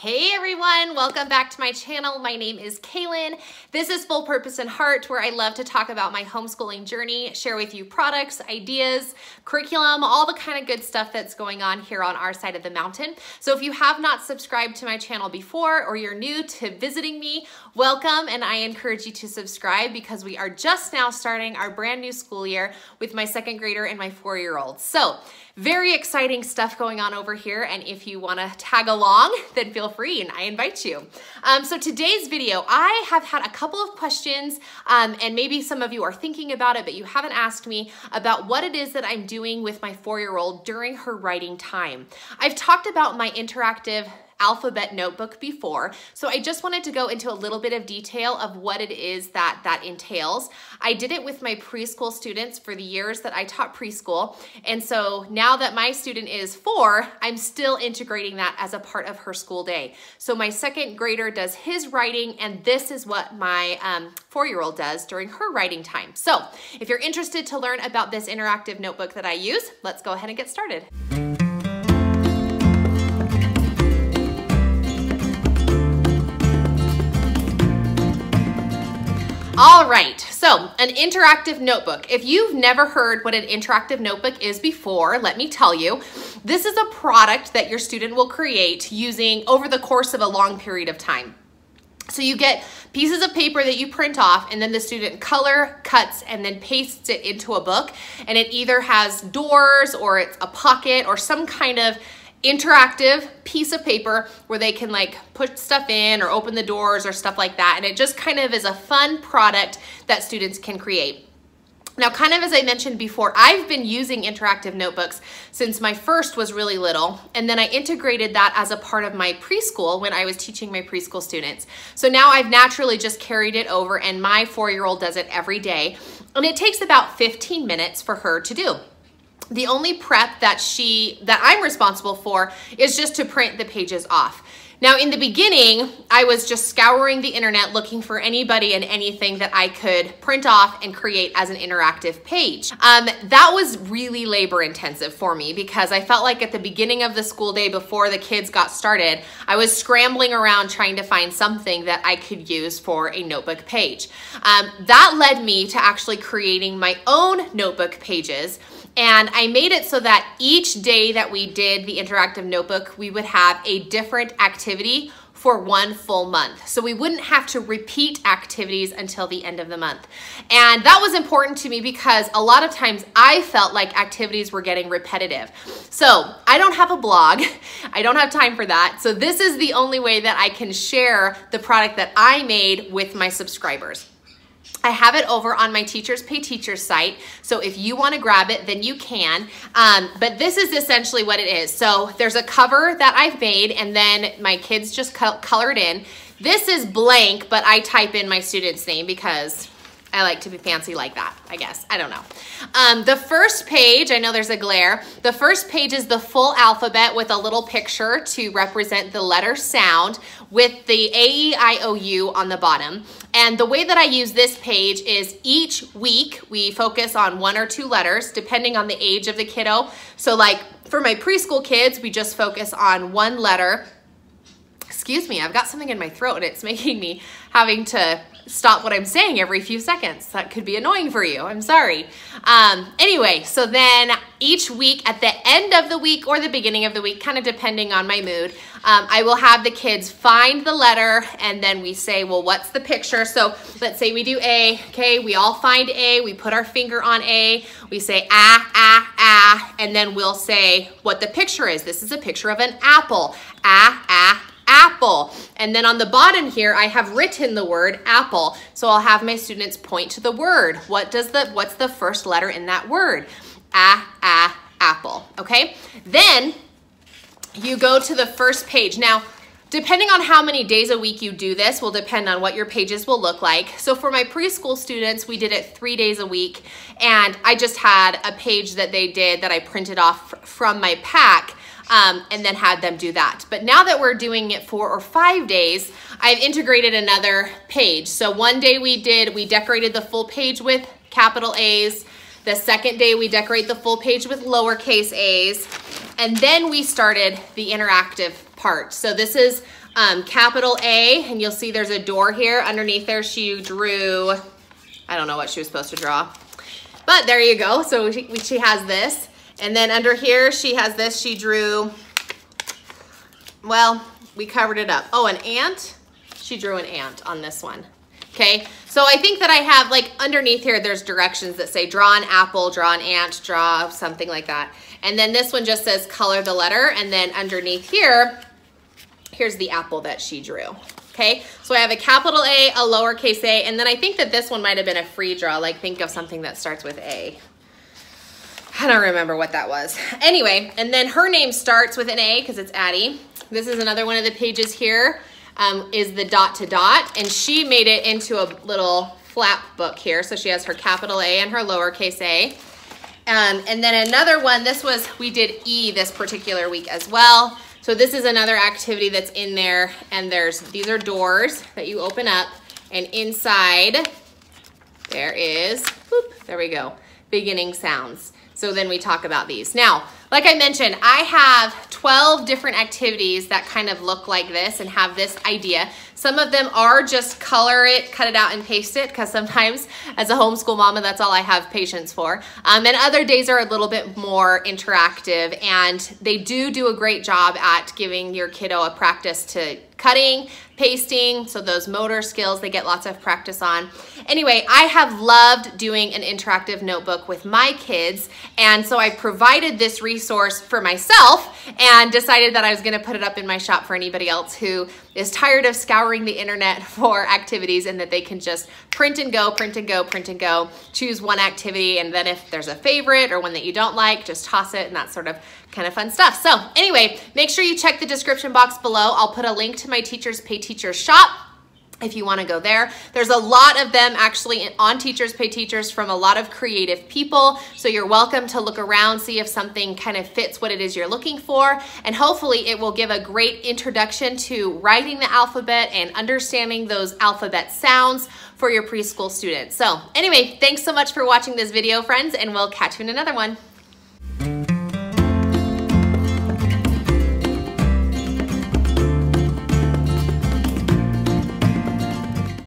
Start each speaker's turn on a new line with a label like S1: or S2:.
S1: Hey everyone, welcome back to my channel. My name is Kaylin. This is Full Purpose and Heart, where I love to talk about my homeschooling journey, share with you products, ideas, curriculum, all the kind of good stuff that's going on here on our side of the mountain. So if you have not subscribed to my channel before, or you're new to visiting me, welcome, and I encourage you to subscribe because we are just now starting our brand new school year with my second grader and my 4-year-old. So very exciting stuff going on over here, and if you want to tag along, then feel free, and I invite you. So today's video, I have had a couple of questions, and maybe some of you are thinking about it, but you haven't asked me about what it is that I'm doing with my 4-year-old during her writing time. I've talked about my interactive alphabet notebook before, so I just wanted to go into a little bit of detail of what it is that entails. I did it with my preschool students for the years that I taught preschool, and so now that my student is 4, I'm still integrating that as a part of her school day. So my second grader does his writing, and this is what my 4-year-old does during her writing time. So if you're interested to learn about this interactive notebook that I use, let's go ahead and get started. All right, so an interactive notebook. If you've never heard what an interactive notebook is before, let me tell you, this is a product that your student will create using over the course of a long period of time. So you get pieces of paper that you print off, and then the student color, cuts, and then pastes it into a book, and it either has doors or it's a pocket or some kind of interactive piece of paper where they can like put stuff in or open the doors or stuff like that. And it just kind of is a fun product that students can create. Now, kind of as I mentioned before, I've been using interactive notebooks since my first was really little, and then I integrated that as a part of my preschool when I was teaching my preschool students. So now I've naturally just carried it over, and my 4-year-old does it every day, and it takes about 15 minutes for her to do. The only prep that I'm responsible for is just to print the pages off. Now, in the beginning, I was just scouring the internet looking for anybody and anything that I could print off and create as an interactive page. That was really labor intensive for me because I felt like at the beginning of the school day before the kids got started, I was scrambling around trying to find something that I could use for a notebook page. That led me to actually creating my own notebook pages. And I made it so that each day that we did the interactive notebook, we would have a different activity for one full month. So we wouldn't have to repeat activities until the end of the month. And that was important to me because a lot of times I felt like activities were getting repetitive. So I don't have a blog. I don't have time for that. So this is the only way that I can share the product that I made with my subscribers. I have it over on my Teachers Pay Teachers site, so if you want to grab it, then you can. But this is essentially what it is. So there's a cover that I've made, and then my kids just colored in. This is blank, but I type in my student's name because I like to be fancy like that, I guess. I don't know. The first page, I know there's a glare. The first page is the full alphabet with a little picture to represent the letter sound with the A-E-I-O-U on the bottom. And the way that I use this page is each week we focus on 1 or 2 letters depending on the age of the kiddo. So like for my preschool kids, we just focus on 1 letter. Excuse me, I've got something in my throat and it's making me having to stop what I'm saying every few seconds. That could be annoying for you. I'm sorry. Anyway, so then each week at the end of the week or the beginning of the week, kind of depending on my mood, I will have the kids find the letter and then we say, well, what's the picture? So let's say we do A, okay? We all find A, we put our finger on A, we say ah, ah, ah, and then we'll say what the picture is. This is a picture of an apple. Ah, ah, apple. And then on the bottom here, I have written the word apple. So I'll have my students point to the word. What's the first letter in that word? Apple, okay? Then you go to the first page. Now, depending on how many days a week you do this will depend on what your pages will look like. So for my preschool students, we did it 3 days a week, and I just had a page that they did that I printed off from my pack and then had them do that. But now that we're doing it 4 or 5 days, I've integrated another page. So one day we decorated the full page with capital A's. The second day we decorate the full page with lowercase a's. And then we started the interactive part. So this is capital A, and you'll see there's a door here. Underneath there, she drew, I don't know what she was supposed to draw, but there you go. So she has this. And then under here, she has this. She drew, well, we covered it up. Oh, an ant. She drew an ant on this one. Okay, so I think that I have, like, underneath here, there's directions that say draw an apple, draw an ant, draw something like that. And then this one just says color the letter. And then underneath here, here's the apple that she drew. Okay, so I have a capital A, a lowercase a, and then I think that this one might have been a free draw. Like, think of something that starts with A. I don't remember what that was. Anyway, and then her name starts with an A because it's Addie. This is another one of the pages here, is the dot to dot, and she made it into a little flap book here. So she has her capital A and her lowercase a. And then another one, we did E this particular week as well. So this is another activity that's in there, and these are doors that you open up, and inside there is, whoop, there we go, beginning sounds. So then we talk about these. Now, like I mentioned, I have 12 different activities that kind of look like this and have this idea. Some of them are just color it, cut it out, and paste it, because sometimes as a homeschool mama, that's all I have patience for. And other days are a little bit more interactive, and they do a great job at giving your kiddo a practice to cutting, pasting, so those motor skills they get lots of practice on. Anyway, I have loved doing an interactive notebook with my kids, and so I provided this resource for myself and decided that I was going to put it up in my shop for anybody else who is tired of scouring the internet for activities, and that they can just print and go, print and go, print and go, choose one activity, and then if there's a favorite or one that you don't like, just toss it, and that sort of kind of fun stuff. So anyway, make sure you check the description box below. I'll put a link to my Teachers Pay Teachers shop if you want to go there. There's a lot of them actually on Teachers Pay Teachers from a lot of creative people. So you're welcome to look around, see if something kind of fits what it is you're looking for. And hopefully it will give a great introduction to writing the alphabet and understanding those alphabet sounds for your preschool students. So anyway, thanks so much for watching this video, friends, and we'll catch you in another one.